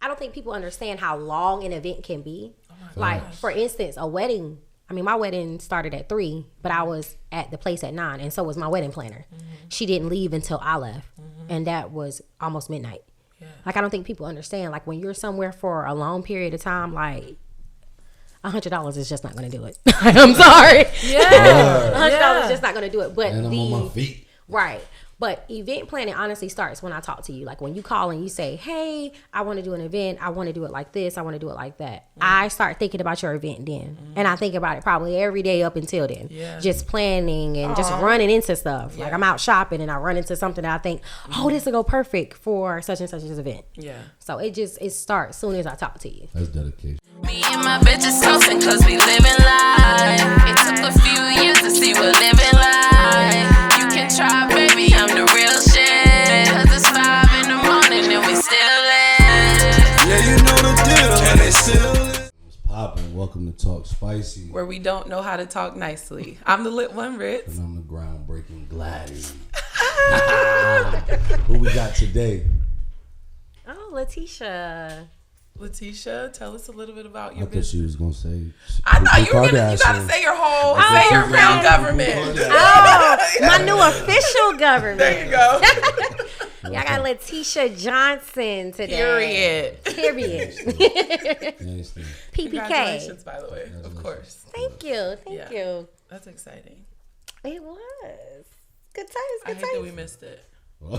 I don't think people understand how long an event can be. Oh my like, gosh. for instance, a wedding. I mean, my wedding started at 3, but I was at the place at 9, and so was my wedding planner. She didn't leave until I left, and that was almost midnight. Yeah. Like, I don't think people understand. Like, when you're somewhere for a long period of time, like, $100 is just not going to do it. I'm sorry. Yeah. $100 is just not going to do it. But And I'm on my feet. Right. But event planning honestly starts when I talk to you. Like when you call and you say, hey, I want to do an event. I want to do it like this. I want to do it like that. I start thinking about your event then. And I think about it probably every day up until then. Yeah. Just planning and just running into stuff. Like I'm out shopping and I run into something that I think, oh, this will go perfect for such and such an event. Yeah. So it starts soon as I talk to you. That's dedication. Me and my bitches toasting cause we living life. It took a few years to see what living like. You can try, baby, I'm the real shit. Cause it's 5 in the morning and we still lit. Yeah, you know the deal, and they still lit. What's poppin'? Welcome to Talk Spicy. Where we don't know how to talk nicely. I'm the lit one, Ritz. And I'm the groundbreaking Gladys. Who we got today? Oh, Letitia. Letitia, tell us a little bit about I your thought business. she was gonna say. I thought you were gonna. You gotta Kardashian. say your whole. Say your crown government. Oh, my new official government. There you go. Y'all got Letitia Johnson today. Period. Yes, thank PPK. Congratulations, by the way. Of course. Thank you. Thank Yeah. you. That's exciting. It was. Good times. I Good hate that we times. missed it. Throw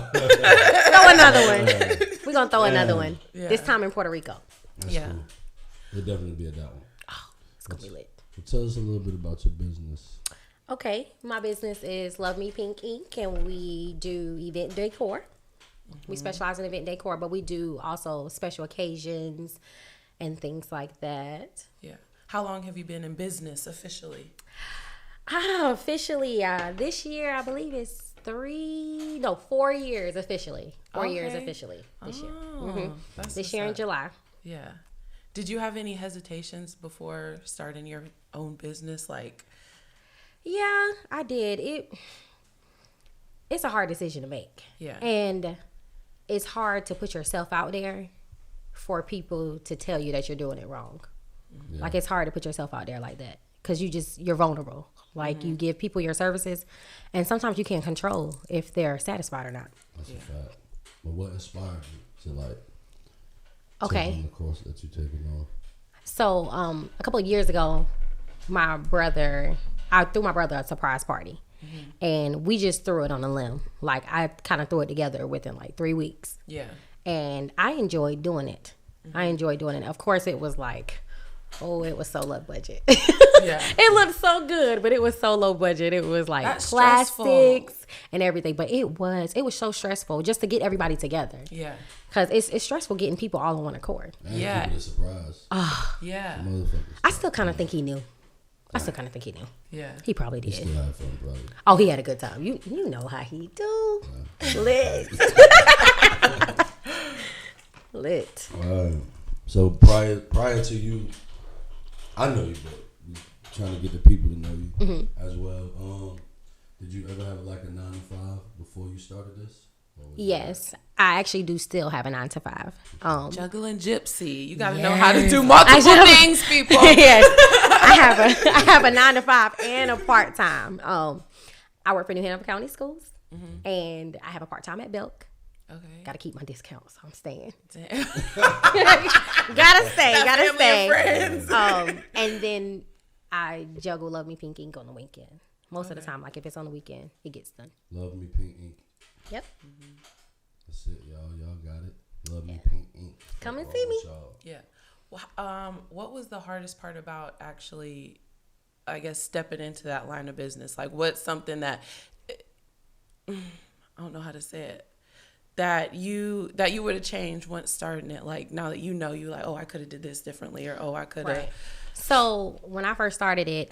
another one. We're going to throw another one. Yeah. This time in Puerto Rico. That's Yeah. cool. We'll definitely be at that one. It's going to be lit. So tell us a little bit about your business. Okay. My business is Love Me Pink Ink, and we do event decor. We specialize in event decor, but we do also special occasions and things like that. Yeah. How long have you been in business officially? Officially, this year, I believe it's 4 years officially. 4 years Okay. officially this year. Oh, that's This what's year in up. July. Yeah. Did you have any hesitations before starting your own business? Like, Yeah, I did. It's a hard decision to make. Yeah. And it's hard to put yourself out there for people to tell you that you're doing it wrong. Yeah. Like, it's hard to put yourself out there like that because you're vulnerable. Like, you give people your services, and sometimes you can't control if they're satisfied or not. That's a fact. But what inspired you to like Okay. take on the course that you're taking on? So, a couple of years ago, I threw my brother a surprise party. And we just threw it on a limb. Like, I kind of threw it together within like 3 weeks. yeah. And I enjoyed doing it. I enjoyed doing it. Of course, it was like, it was so low budget. Yeah. It looked so good, but it was so low budget. It was like That's plastics stressful. and everything. But it was so stressful just to get everybody together. Yeah. Because it's stressful getting people all on one accord. And Yeah. give it a surprise. Yeah. Motherfuckers. I still kind of think he knew. Yeah. He probably You did. still have fun, brother. Oh, he had a good time. You know how he do. Lit. Lit. So prior to you, I know you, but you trying to get the people to know you as well. Did you ever have like a 9 to 5 before you started this? Or was it Yes, I actually do still have a 9 to 5. Juggling gypsy. You got to know how to do multiple should- things, people. Yes, I have a 9 to 5 and a part time. I work for New Hanover County Schools, and I have a part time at Belk. Okay. Got to keep my discounts, so I'm staying. Damn. Gotta stay. Gotta family stay. and friends. And then I juggle Love Me Pink Ink on the weekend. Most of the time, like if it's on the weekend, it gets done. Love Me Pink Ink. Yep. That's it, y'all. Y'all got it. Love Me Pink Ink. Come and All see me. with y'all. Yeah. Well, what was the hardest part about actually, I guess, stepping into that line of business? Like, what's something that I don't know how to say it that you would have changed once starting it? Like now that you know, you like, oh, I could have did this differently, or oh, I could have. Right. So when I first started it,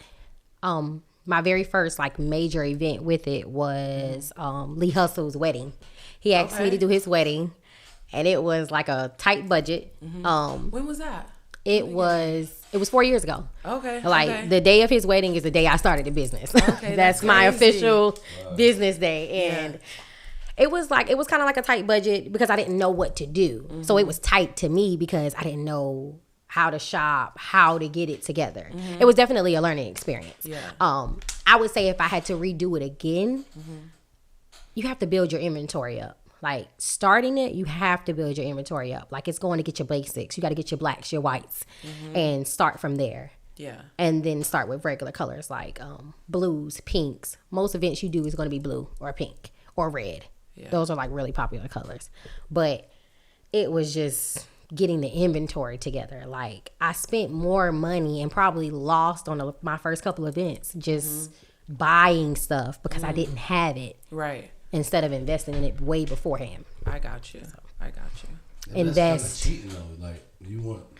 my very first like major event with it was Lee Hustle's wedding. He asked me to do his wedding, and it was like a tight budget. When was that? It was 4 years ago. Okay. Like okay. the day of his wedding is the day I started the business. Okay, that's my crazy. official business day, and it was kind of like a tight budget because I didn't know what to do. So it was tight to me because I didn't know how to shop, how to get it together. It was definitely a learning experience. Yeah. I would say if I had to redo it again, you have to build your inventory up. Like starting it, you have to build your inventory up. Like it's going to get your basics. You got to get your blacks, your whites, and start from there. Yeah. And then start with regular colors like blues, pinks. Most events you do is going to be blue or pink or red. Yeah. Those are like really popular colors. But it was just getting the inventory together. Like I spent more money and probably lost on my first couple events just buying stuff because I didn't have it. Right. Instead of investing in it way beforehand. I got you. Invest. That's kinda cheating though. Like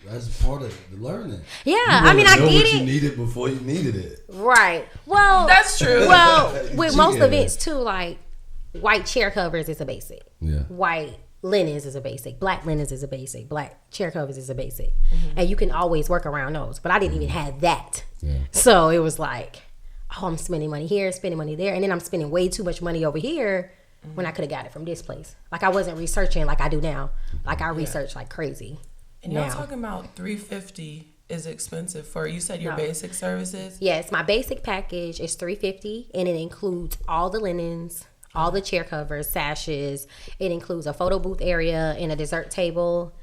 that's part of the learning. Yeah, You I mean, wanna I know get what it. You needed before you needed it. Right. Well, That's true. Well, with most Yeah. events too, like white chair covers is a basic. Yeah. White linens is a basic. Black linens is a basic. Black chair covers is a basic. And you can always work around those. But I didn't even have that. Yeah. So it was like, oh, I'm spending money here, spending money there, and then I'm spending way too much money over here when I could have got it from this place. Like I wasn't researching like I do now. Like I research like crazy. And y'all talking about $350 is expensive for, you said your basic services? Yes, my basic package is $350 and it includes all the linens, all the chair covers, sashes. It includes a photo booth area and a dessert table.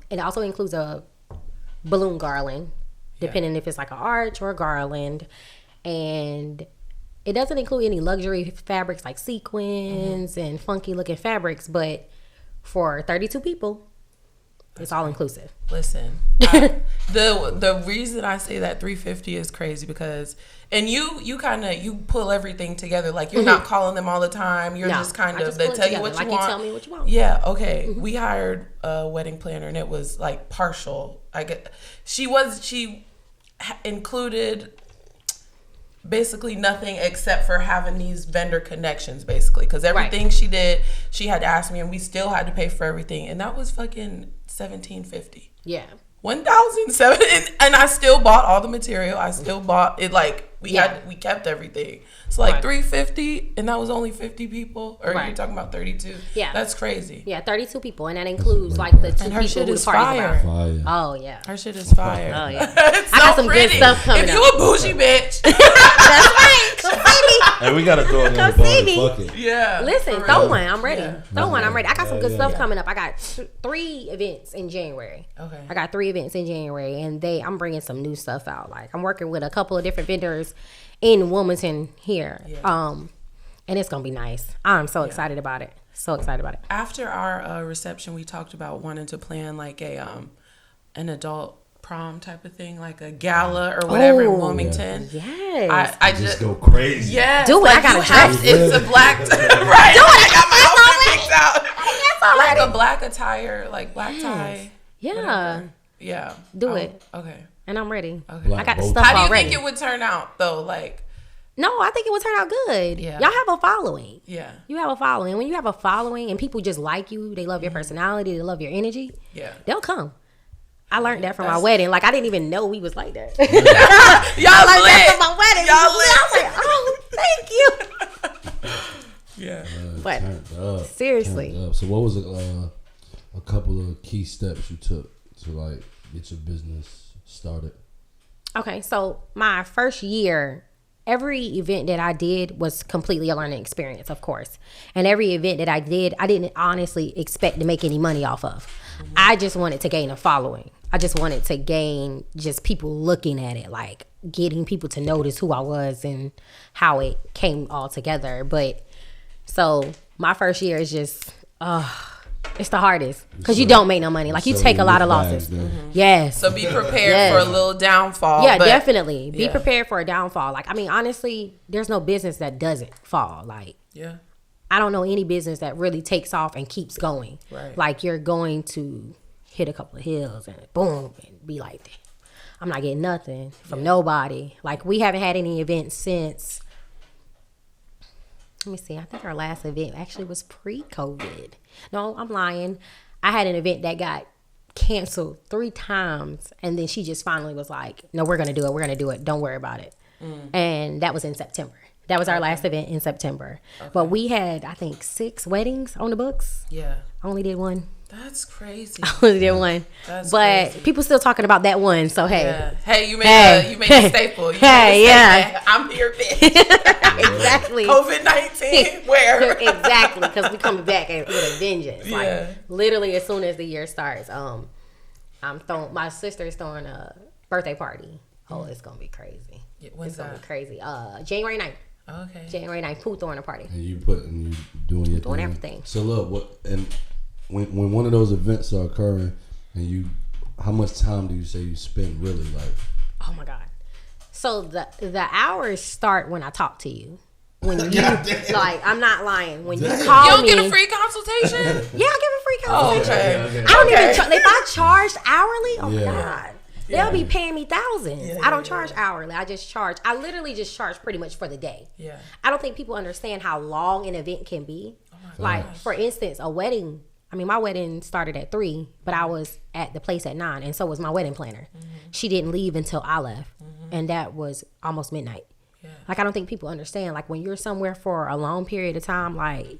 It also includes a balloon garland, depending if it's like an arch or a garland. And it doesn't include any luxury fabrics like sequins and funky looking fabrics, but for 32 people, it's all inclusive. Listen, the reason I say that $350 is crazy because, and you kind of, you pull everything together. Like you're not calling them all the time. You're No, just kind I of, just they pull it tell you together. what Like you you want. tell me what you want. Yeah. Okay. We hired a wedding planner and it was like partial. She included basically nothing except for having these vendor connections, basically, because everything she did, she had to ask me, and we still had to pay for everything, and that was fucking $1,750. Yeah. 1,007, and I still bought all the material. I still bought it. Like we kept everything. It's like $350, and that was only 50 people. Or you're talking about 32? Yeah, that's crazy. Yeah, 32 people, and that includes like the two And her people shit who is the party's fire. about. Fire. Oh yeah, Her shit is fire. Oh yeah, It's I got so some pretty. good stuff coming If up. you a bougie bitch, That's right. Come see Hey, we gotta throw another Come see ball. me. Fuck it. yeah. me. Listen, for throw real. one. I'm ready. Yeah. Throw one. I'm ready. I got some good Yeah, stuff yeah. coming up. I got 3 events in January. Okay. I got 3 events in January, and I'm bringing some new stuff out. Like I'm working with a couple of different vendors in Wilmington here. Yeah. And it's gonna be nice. I'm so excited about it. So excited about it. After our reception, we talked about wanting to plan like a an adult prom type of thing, like a gala or whatever in Wilmington. Yes. I Just go crazy. Yes, Do it. like I got you a have- dress. It's a black right. I got my outfit picked out. already. Like a black attire, like black tie. Yeah. whatever. Yeah. Do it. Okay. And I'm ready. Okay. Black I got the bow stuff tie. How do you already. think it would turn out though? Like, No, I think it would turn out good. Yeah. Y'all have a following. yeah. You have a following. And when you have a following and people just like you, they love your personality, they love your energy, Yeah. they'll come. I learned that from my wedding. Like I didn't even know we was like that. Y'all I learned lit. that from my wedding. Y'all I was like, oh, thank you. Yeah. But Turned up. seriously. Turned up. So what was a couple of key steps you took to like get your business started? Okay, so my first year, every event that I did was completely a learning experience, of course. And every event that I did, I didn't honestly expect to make any money off of. I just wanted to gain a following. I just wanted to gain just people looking at it, like getting people to notice who I was and how it came all together. But so my first year is just, it's the hardest because you don't make no money. Like you So take a you lot of look losses. back then. Yes. So be prepared Yes. for a little downfall. Yeah, but definitely. Be yeah. prepared for a downfall. Like, I mean, honestly, there's no business that doesn't fall. Like, Yeah. I don't know any business that really takes off and keeps going. Right. Like, you're going to hit a couple of hills and boom, and be like, I'm not getting nothing from nobody. Like, we haven't had any events since, let me see, I think our last event actually was pre-COVID. No, I'm lying. I had an event that got canceled 3 times, and then she just finally was like, no, we're going to do it. We're going to do it. Don't worry about it. And that was in September. That was our last event in September. But we had, I think, 6 weddings on the books. Yeah. I only did one. That's crazy. I only did one. That's but crazy. people still talking about that one. So hey. Yeah. Hey, you made a staple. You Hey, made a yeah. staple. I'm here, bitch. Exactly. COVID-19. Where? Exactly, because we coming back with a vengeance. Yeah. Like literally, as soon as the year starts, my sister's throwing a birthday party. Oh, it's gonna be crazy. When's It's gonna that? be crazy. January 9th. Okay. January 9th, Pooh throwing a party. And you doing your Doing thing. everything. So look, when one of those events are occurring, and how much time do you say you spend really like? Oh my God. So the hours start when I talk to you. When you like, I'm not lying. When you call You don't me, get a free consultation? yeah, I give a free consultation. Okay. I don't even if I charged hourly. Oh my Yeah. God. They'll be paying me thousands. I don't charge hourly. I literally just charge pretty much for the day. Yeah. I don't think people understand how long an event can be. Like, for instance, a wedding. I mean, my wedding started at 3, but I was at the place at 9, and so was my wedding planner. She didn't leave until I left, and that was almost midnight. Yeah. Like, I don't think people understand. Like, when you're somewhere for a long period of time, like,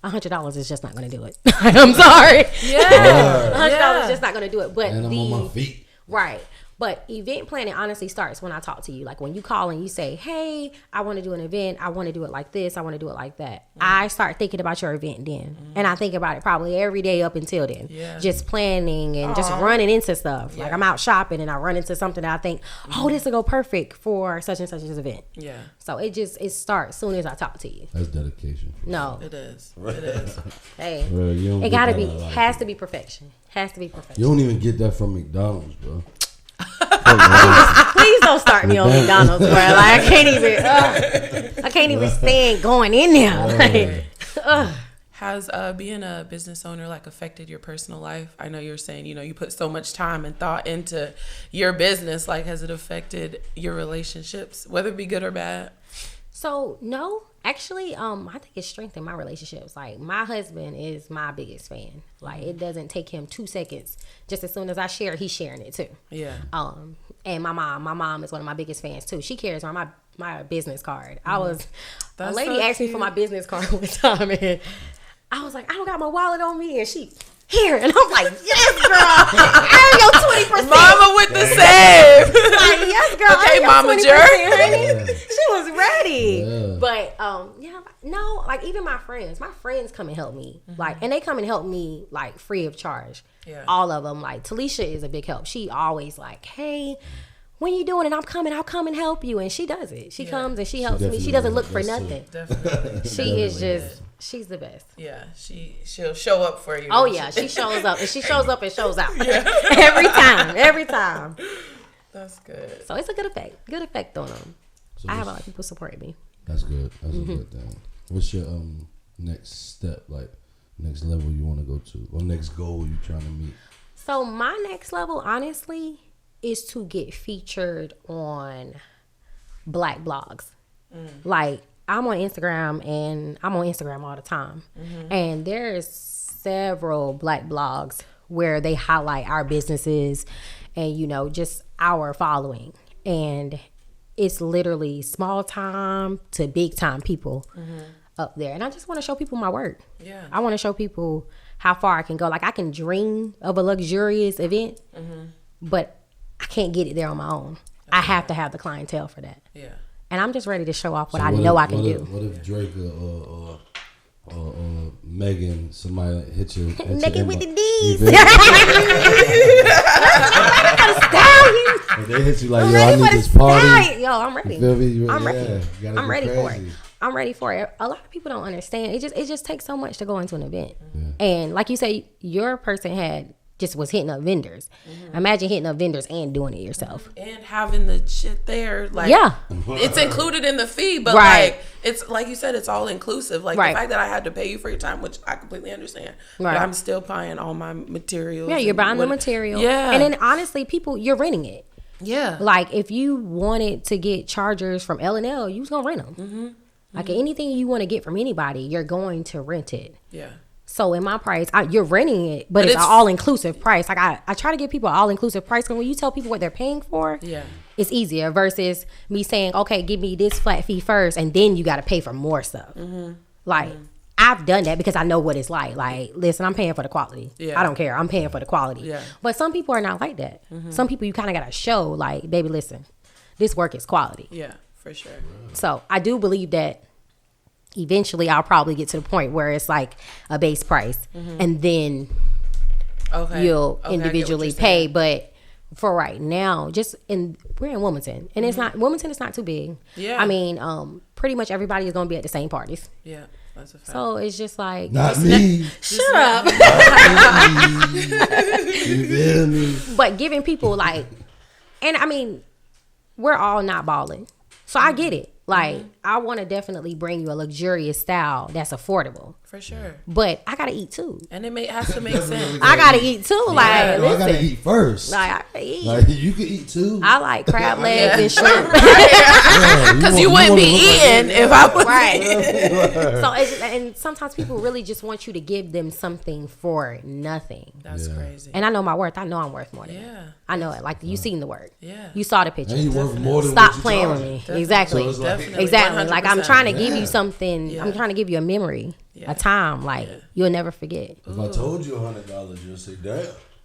$100 is just not going to do it. I'm sorry. Yeah. $100 is just not going to do it. But And I'm on my feet. Right. But event planning honestly starts when I talk to you. Like when you call and you say, hey, I want to do an event. I want to do it like this. I want to do it like that. I start thinking about your event then. And I think about it probably every day up until then. Yeah. Just planning and just running into stuff. Like I'm out shopping and I run into something that I think, oh, this will go perfect for such and such an event. Yeah. So it starts soon as I talk to you. That's dedication. No. It is. It is. Hey. Bro, you don't It get gotta that be, out of life. has to be perfection. Has to be perfection. You don't even get that from McDonald's, bro. Please don't start me on McDonald's, bro. Like I can't even stand going in there. Like, Has being a business owner like affected your personal life? I know you're saying, you put so much time and thought into your business. Like, has it affected your relationships, whether it be good or bad? so no, actually, I think it's strengthened my relationships. Like my husband is my biggest fan. Like it doesn't take him 2 seconds. Just as soon as I share, he's sharing it too. Yeah. And my mom is one of my biggest fans too. She carries on my business card. A That's lady so asked me for cute. my business card one time, and I was like, I don't got my wallet on me, and she here, and I'm like, yes, girl, earn your 20%. Mama with the save. Like, yes, girl. Okay, earn your Mama 20%, Jer. honey. She was ready. Yeah. But no, like even my friends come and help me. Like, and they come and help me like free of charge. Yeah. All of them. Like Talisha is a big help. She always like, hey, when you doing it, I'll come and help you. And she does it. She comes and she helps me. She definitely doesn't look for does too. nothing. Definitely. She is just, she's the best. Yeah. She'll show up for you. Oh yeah, she shows up and she shows up and shows out. Every time. That's good. So it's a good effect on them. So I have a lot of people supporting me. That's good. That's a good thing. What's your next step, like next level you want to go to, or next goal you trying to meet? So my next level, honestly, is to get featured on Black blogs. Like I'm on Instagram all the time, and there's several Black blogs where they highlight our businesses and just our following, and it's literally small time to big time people up there, and I just want to show people my work. Yeah. I want to show people how far I can go. Like I can dream of a luxurious event, but I can't get it there on my own. I have to have the clientele for that. Yeah. And I'm just ready to show off what So I know I can what do. If, what if Drake or Megan, somebody hit you? Megan with the D's. Stallion. If they hit you like, I'm yo, I ready need for this the party. stallion. Yo, I'm ready. You feel me? I'm ready. You gotta I'm go ready for it. crazy. I'm ready for it. A lot of people don't understand. It just takes so much to go into an event. And like you say, your person was hitting up vendors. Imagine hitting up vendors and doing it yourself. And having the shit there, like, Yeah. it's included in the fee, but Right. like, it's like you said, it's all inclusive. Like Right. the fact that I had to pay you for your time, which I completely understand, Right. but I'm still buying all my materials. Yeah, you're and buying the what- material. Yeah, And then honestly, you're renting it. yeah, Like if you wanted to get chargers from L&L, you was gonna rent them. Like anything you want to get from anybody, you're going to rent it. yeah, So in my price, you're renting it, but it's an it's- all inclusive price. Like I try to give people an all inclusive price, and when you tell people what they're paying for, Yeah. it's easier versus me saying, okay, give me this flat fee first, and then you got to pay for more stuff. Like I've done that because I know what it's like. Like, listen, I'm paying for the quality. Yeah. I don't care. I'm paying for the quality. Yeah. But some people are not like that. Some people you kind of got to show, like, baby, listen, this work is quality. Yeah, for sure. So I do believe that eventually I'll probably get to the point where it's like a base price, and then Okay. you'll Okay, I get what individually you're pay. saying. But for right now, we're in Wilmington, and it's not Wilmington is not too big. Yeah. I mean, pretty much everybody is gonna be at the same parties, Yeah, that's a fact. so it's just like Not me. shut up. You feel me? But giving people like, and I mean, we're all not balling, so I get it. Like, I want to definitely bring you a luxurious style that's affordable, For sure. but I gotta eat too. And it has to make sense. I gotta eat too. Like, I listen, gotta eat first. like I gotta eat. Like you can eat too. I like crab legs and shrimp. Because you wouldn't be eating if I was Right. So, and sometimes people really just want you to give them something for nothing. That's crazy. And I know my worth. I know I'm worth more than that. Yeah. I know it. Like, you seen the work. Yeah. You saw the picture. And you worth more than Stop what you playing with charge. me. Definitely. Exactly. So it's like- Definitely. Exactly. Like, I'm 100%. trying to give you something. Yeah. I'm trying to give you a memory, Yeah. a time. Like, you'll never forget. If I told you $100, you'll say, damn.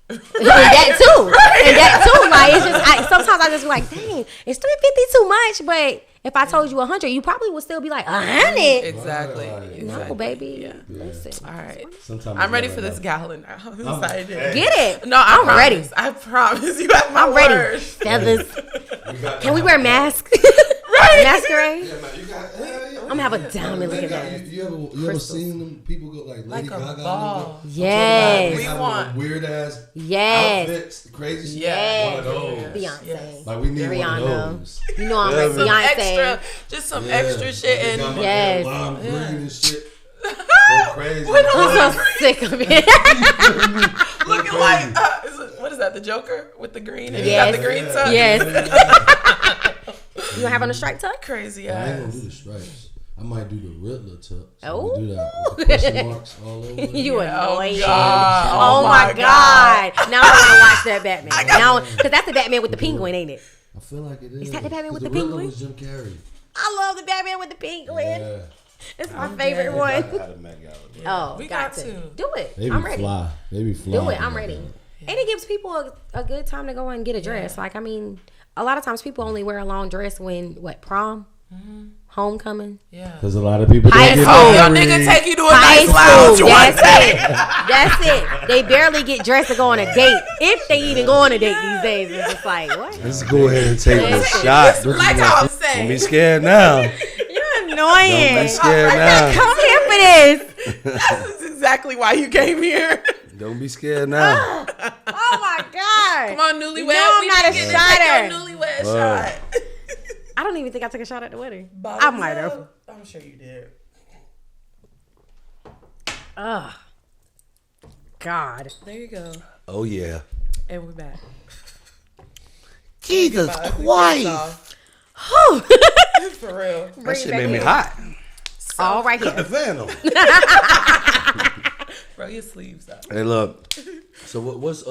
And that too. And that too. Like, it's just, sometimes I just be like, dang, is $350 too much? But if I told you 100, you probably would still be like, 100. Exactly. Right. Exactly. No, baby. Yeah. Listen. All right. Sometimes I'm ready it's for not this enough. gallon now. I'm excited. Get it. No, I'm ready. ready. I promise. You have my I'm ready. word. Feathers. You got Can we to wear have- masks? Right. Masquerade? Yeah, man, you got, hell yeah. I'm gonna have a diamond looking mask. You ever seen them people go like Lady Like a Gaga? ball. Yes. We want- weird ass Yes. outfits, crazy shit. Yes. One of those. Beyonce. Yes. Like we need one Rihanna. of those. You know I'm Yeah, like man. Some Beyonce. extra, just some extra shit. They got And my Yes. hair lime green and shit. Go crazy. I'm so sick of it. looking like, what is that, the Joker with the green? And Yes. you got the green tuck? Yes. You gonna have on a striped tuck? Crazy I ain't ass. gonna do the stripes. I might do the Riddler tuck. So Oh. we do that with the question marks all over. it. You annoying. God. Oh my God. Now I want to watch that Batman. Now, because that's the Batman with the penguin, ain't it? I feel like it is. that the Batman with 'Cause the Riddler penguin? was Jim Carrey. I love the Batman with the penguin. Yeah. It's my favorite one. Out of Met Gala. Oh, We got got to. to. Do it. They I'm be ready. fly. They be fly. Do it. I'm ready. And it gives people a good time to go and get a dress. Like, I mean, a lot of times people only wear a long dress when, prom? Homecoming? Yeah. Because a lot of people High don't get school. Your married. nigga take you to a High nice lounge school. one That's day. it. That's it. They barely get dressed to go on a date. If they even go on a date these days. It's just like, what? Let's go ahead and take this Listen. shot. Like how I'm Don't saying. be scared now. You're annoying. Don't be scared now. Come here for this. That's exactly why you came here. Don't be scared now. Oh my God. Come on, newlywed. You know I'm We not a need to shotter. take your newlywed Word. shot. I don't even think I took a shot at the wedding. I Bottoms might have. up. I'm sure you did. Ugh. God. There you go. Oh yeah. And we're back. Jesus Bye. Christ. For real. That shit made me hot. All right The here. fan on. Roll your sleeves up. Hey, look. So what's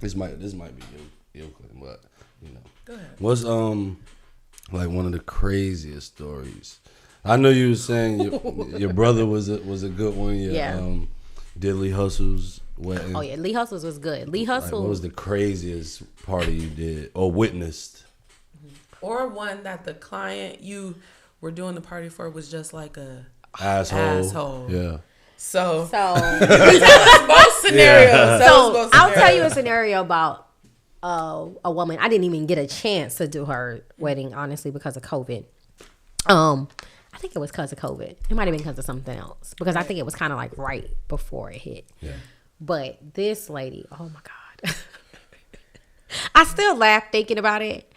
This might be your question, but you know. Go ahead. What's like one of the craziest stories? I know you were saying your brother was a good one. Your, Yeah. did Lee Hustle's wedding? Oh yeah, Lee Hustles was good. Lee Like, Hustle. what was the craziest party you did or witnessed? Or one that the client you were doing the party for was just like a Asshole. Yeah. so so both scenarios. Tell us both I'll tell you scenarios. a scenario about a woman. I didn't even get a chance to do her wedding, honestly, because of COVID. I think it was because of COVID. It might have been because of something else. Because I think it was kind of like right before it hit. Yeah. But this lady, oh my God. I still laugh thinking about it.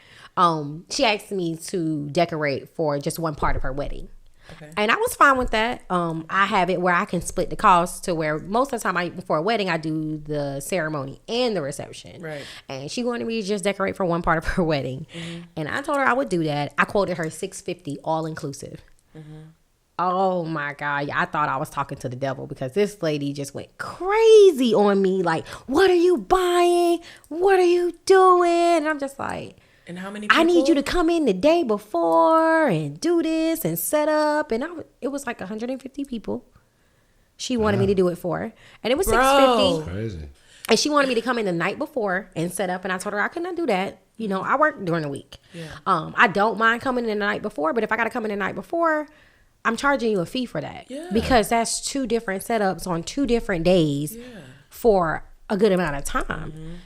She asked me to decorate for just one part of her wedding. Okay. And I was fine with that. I have it where I can split the cost to where most of the time for a wedding, I do the ceremony and the reception. Right. And she wanted me to just decorate for one part of her wedding. And I told her I would do that. I quoted her $650 all inclusive. Oh my God. I thought I was talking to the devil because this lady just went crazy on me. Like, what are you buying? What are you doing? And I'm just like, And how many people? I need you to come in the day before and do this and set up. And it was like 150 people she wanted me to do it for. And it was $650. Crazy. And she wanted me to come in the night before and set up. And I told her I could not do that. You know, I work during the week. Yeah. I don't mind coming in the night before. But if I got to come in the night before, I'm charging you a fee for that. Yeah. Because that's 2 different setups on 2 different days for a good amount of time.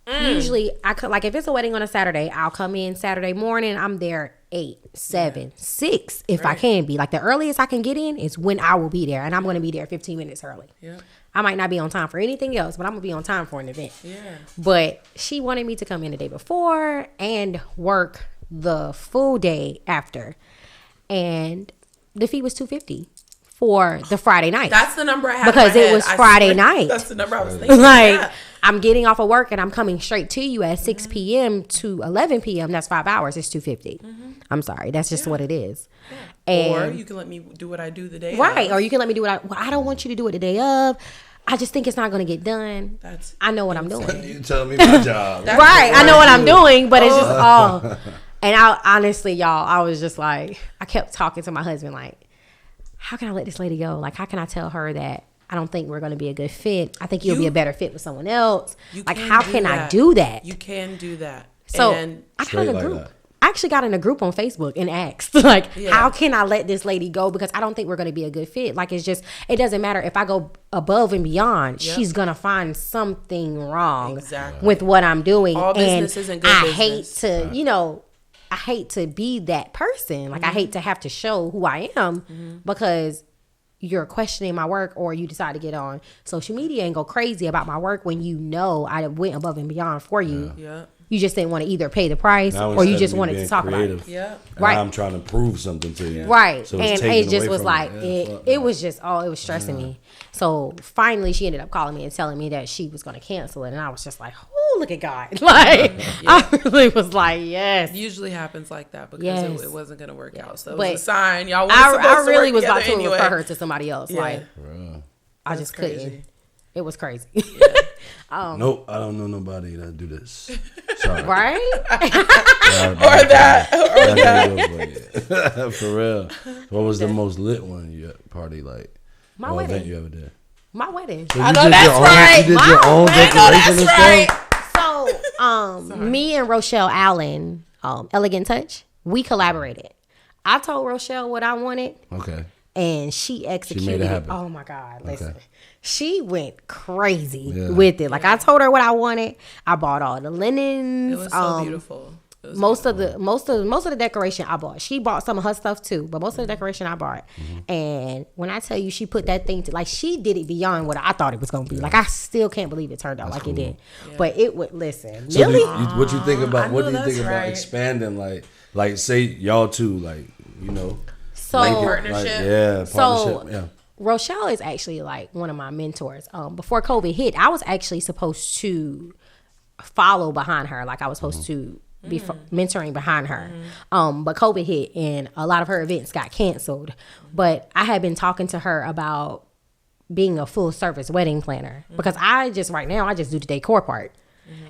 Usually, I could, like, if it's a wedding on a Saturday, I'll come in Saturday morning. I'm there 8, 7, 6 if I can be. Like, the earliest I can get in is when I will be there. And I'm going to be there 15 minutes early. Yeah. I might not be on time for anything else, but I'm going to be on time for an event. Yeah. But she wanted me to come in the day before and work the full day after. And the fee was $250 for the Friday night. That's the number I had because in my it was head. I Friday swear, night. That's the number I was thinking. Like, Yeah. I'm getting off of work and I'm coming straight to you at 6 p.m. to 11 p.m. That's 5 hours. It's $250. I'm sorry. That's just what it is. And, Or you can let me do what I do the day right. of. Or you can let me do what I don't want you to do it the day of. I just think it's not going to get done. That's I know what I'm doing. You telling me my job. Right. I know what I'm doing, but it's just all. And I honestly, y'all, I was just like, I kept talking to my husband, like, how can I let this lady go? Like, how can I tell her that I don't think we're going to be a good fit? I think you'll be a better fit with someone else. Like, how can I do that? You can do that. So And I got Straight in a like group. that. I actually got in a group on Facebook and asked, like, Yeah. how can I let this lady go? Because I don't think we're going to be a good fit. Like, it's just, it doesn't matter if I go above and beyond. Yep. She's going to find something wrong Exactly. with what I'm doing. All and business isn't good I business. hate to, you know, I hate to be that person. Like, I hate to have to show who I am because you're questioning my work or you decide to get on social media and go crazy about my work when you know I went above and beyond for you. Yeah. You just didn't want to either pay the price Now or you instead just of me wanted to being talk about creative, it. Yeah. and Right. I'm trying to prove something to you. Right. So And it's it taken just away was from like, me. Yeah, fuck it that. was just, it was stressing me. So finally she ended up calling me and telling me that she was going to cancel it. And I was just like, oh, look at God. Like, I really was like, yes. It usually happens like that because Yes. it wasn't going to work out. So it But was a sign. Y'all weren't I supposed to really work was about together to anyway. refer her to somebody else. Yeah. Like, Bruh. I That's just crazy. couldn't. It was crazy. Nope, I don't know nobody that do this. Sorry. Right? Or that. For real. What was the most lit one you party like? My or wedding. event you ever did? My wedding. So I you know did that's your own, right. You did your own decoration and stuff? So, me and Rochelle Allen, Elegant Touch, we collaborated. I told Rochelle what I wanted, Okay. and she executed it. happen. Oh my God! Listen, Okay. she went crazy Yeah. with it. Like, I told her what I wanted. I bought all the linens. It was so beautiful. It was Most of the decoration I bought. She bought some of her stuff too, but most of the decoration I bought. And when I tell you, she put that thing to, like, she did it beyond what I thought it was gonna be. Like, I still can't believe it turned out like it did. But it would listen. So Millie, what you think about? I What know do you think that's about right. expanding? Like say y'all two, like, you know, so make it, Partnership. Like, yeah, So- partnership. Yeah. Rochelle is actually like one of my mentors. Before COVID hit, I was actually supposed to follow behind her. Like, I was supposed to be mentoring behind her. But COVID hit and a lot of her events got canceled. But I had been talking to her about being a full service wedding planner because I just do the decor part.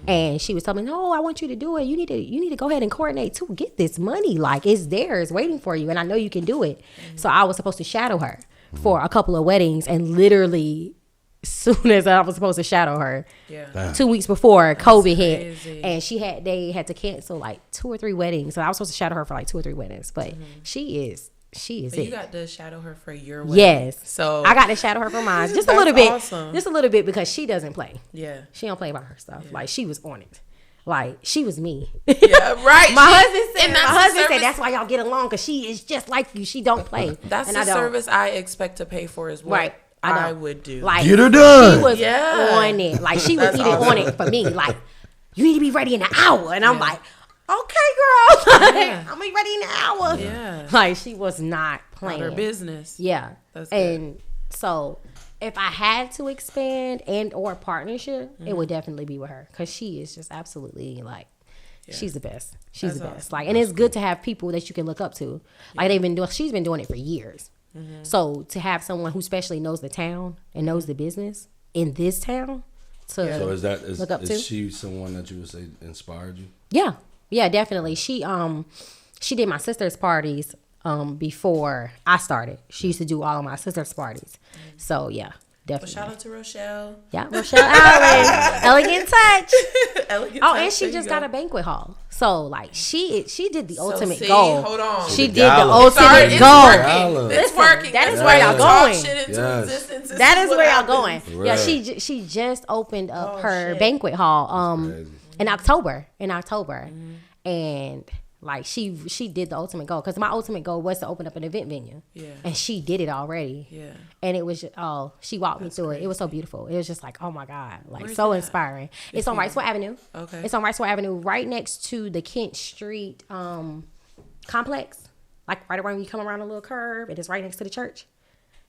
And she was telling me, no, I want you to do it. You need to go ahead and coordinate too. Get this money. Like, it's there. It's waiting for you. And I know you can do it. So I was supposed to shadow her for a couple of weddings. And literally, soon as I was supposed to shadow her, Yeah. 2 weeks before COVID hit, crazy. and they had to cancel like 2 or 3 weddings. So I was supposed to shadow her for like 2 or 3 weddings. But she is But it. you got to shadow her for your wedding. Yes. So I got to shadow her for mine. Just a That's little bit. awesome. Just a little bit because she doesn't play. Yeah. She don't play about her stuff. Like, she was on it. Like, she was me. Yeah, right. My husband said, and that's my the husband service- said that's why y'all get along, because she is just like you. She don't play. That's and the I don't. service I expect to pay for is what Right. I I don't. would do. Like, Get her done. She was Yeah. on it. Like, she was That's even awesome. on it for me. Like, you need to be ready in an hour. And I'm like, okay, girl. Like, Yeah. I'm be ready in an hour. Yeah. Like, she was not About playing. her business. Yeah. That's good. and so if I had to expand and or partnership, it would definitely be with her, because she is just absolutely like, she's the best. She's That's the best. awesome. Like, and it's good to have people that you can look up to. Like, she's been doing it for years. So to have someone who especially knows the town and knows the business in this town to So look up to. is she someone that you would say inspired you? Yeah, definitely. She did my sister's parties before I started. She used to do all of my sister's parties. So yeah, Well, definitely. shout out to Rochelle. Yeah, Rochelle Allen, Elegant Touch. Elegant Oh, Touch, and she there just you got go. a banquet hall. So like she did the ultimate see, goal. hold on. She The did the gala. Sorry, ultimate it's goal. working. Gala. It's Listen, working. that is That's where why y'all talk going. shit into Yes. existence. This That is what where y'all happens. going. Right. Yeah, she just opened up her shit. banquet hall Crazy. in October. And like she did the ultimate goal because my ultimate goal was to open up an event venue. Yeah. And she did it already. Yeah. And it was just, she walked me through it. It was so beautiful. It was just like, oh my God, like Where's so it at? inspiring. It's on Wrightsville Avenue. Okay. It's on Wrightsville Avenue, right next to the Kent Street complex. Like right around when you come around a little curve, it is right next to the church.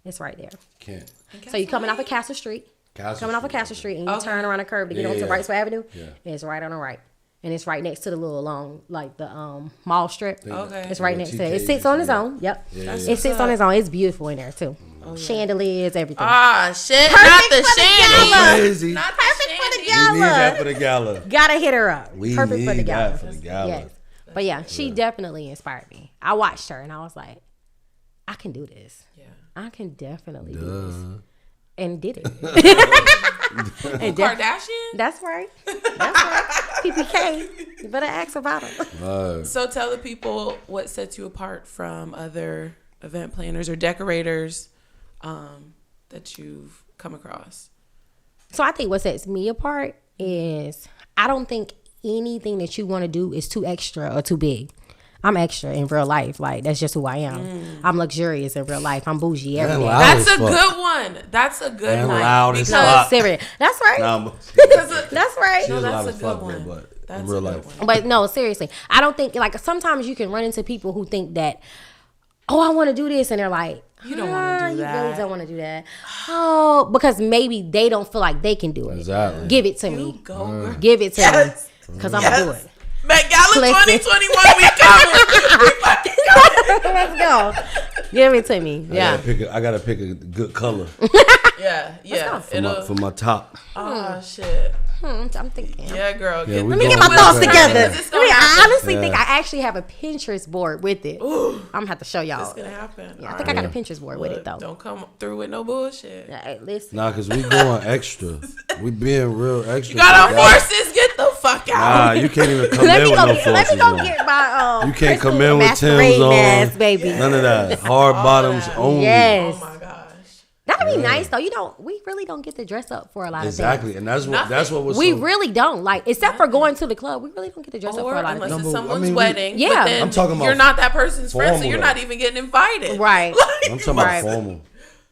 It's right there. Can't. So you're coming off of Castle Street. Coming off of Castle Street and you Okay. turn around a curve to get Yeah, onto yeah. Wrightsville Avenue. Yeah. It's right on the right. And it's right next to the little long, like the mall strip. Okay. It's right Yeah, next to it. It TK sits on its yeah. own. Yep. Yeah, It sits on its own. It's beautiful in there too. Chandeliers, everything. Ah, shit. Not the for the shandy. gala. Crazy. Not Perfect for the We gala. need that for the gala. Gotta hit her up. We Perfect for the need gala. that for the gala. Yes. But yeah, she definitely inspired me. I watched her and I was like, I can do this. Yeah. I can definitely do this. And did it. And Kardashian? That's right. That's right. PPK. You better ask about her. So tell the people what sets you apart from other event planners or decorators that you've come across. So I think what sets me apart is I don't think anything that you want to do is too extra or too big. I'm extra in real life. Like, that's just who I am. I'm luxurious in real life. I'm bougie every day. loud. That's as a fuck. good one. That's a good And one. loud as Because- fuck. Serious. That's right. because That's right. She was that's loud a as fuck, good though, one. but That's in a real good life. one. But no, seriously. I don't think, like, sometimes you can run into people who think that, oh, I want to do this. And they're like, You don't wanna do You that." really don't want to do that. Oh, because maybe they don't feel like they can do it. Exactly. Give it to me. Go, girl. Give it to Yes. me. Because I'm going to do it. Met Gala Listen. 2021, we coming. We fucking coming. Let's go. Give it to me. Yeah. I gotta pick a good color Yeah. for my top. Oh, shit. I'm thinking. Yeah, girl. Yeah, we Let me going get my with thoughts that. together. It's I mean, gonna I happen. honestly think I actually have a Pinterest board with it. I'm gonna have to show y'all. It's gonna happen. Yeah, I think I got a Pinterest board with it though. Don't come through with no bullshit. Hey, listen. Nah, cause we going extra. We being real extra. You got on for the gala. forces. Get the fuck out. Nah, you can't even come Let in me with go. no Let forces. me go on. get my You can't come crystal in with masquerade Tim's on. mask, baby. None of that. Hard bottoms that. only. Yes, Oh my gosh. that'd be nice though. You know, we really don't get to dress up for a lot Exactly, and that's what was. of things. We so, really don't like, except for going to the club. We really don't get to dress up Or for a lot of unless things. it's No, but, someone's I mean, wedding. Yeah. But then I'm talking about you're not that person's friend, so formal, you're though. not even getting invited. Right. I'm talking about Right. formal.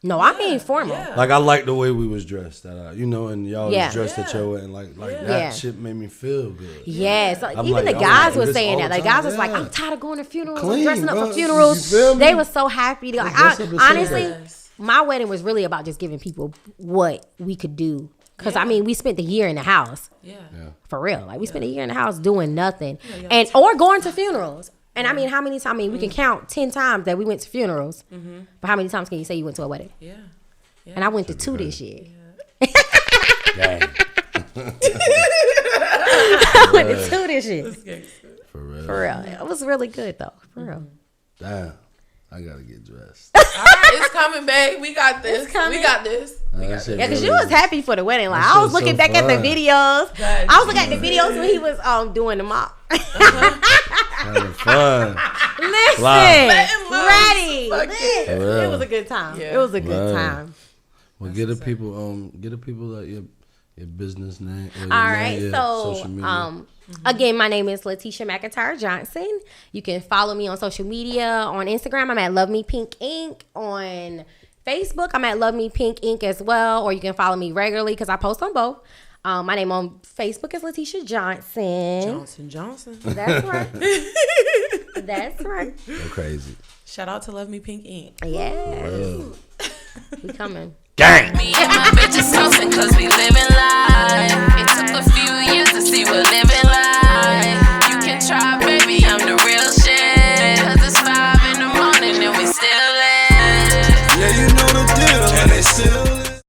No, I mean formal. Yeah. Like I like the way we was dressed, you know, and y'all Yeah. was dressed at your wedding, like Yeah. that Yeah. shit made me feel good. Yes, I'm even like, the I guys wanna do was this saying all that. the The guys time. was like, Yeah. I'm tired of going to funerals, Clean, dressing up bro. for funerals. You feel me? They was so happy. Like, Dress up and honestly, Yes. my wedding was really about just giving people what we could do. Because I mean, we spent the year in the house Yeah. for real. Like we spent a year in the house doing nothing, and or going to funerals. And I mean, how many times? I mean, we can count 10 times that we went to funerals. But how many times can you say you went to a wedding? Yeah. And I went to 2 this year. Dang, I went to 2 this year. for real. For real, it was really good though. For real. Damn, I gotta get dressed. All right, it's coming, babe. We got this. It's coming. We got this. That shit Yeah, because really- you was happy for the wedding. Like That I was shit looking so back at the fun. videos. God, I was looking at the videos when he was doing the mop. having fun. Listen, Fly. Letting loose. ready. Fuck Lit. For It real. was a good time. Yeah. It was a good Right. time. Well, get the people like your business name. Or your All name, right, yeah, so social media. again, my name is Letitia McIntyre Johnson. You can follow me on social media. On Instagram, I'm at Love Me Pink Inc. On Facebook, I'm at Love Me Pink Inc. as well. Or you can follow me regularly because I post on both. My name on Facebook is Letitia Johnson. Johnson. That's right. That's right. Go crazy. Shout out to Love Me Pink Inc. Yeah, we coming. Gang. Me and my bitches toasting cause we living life.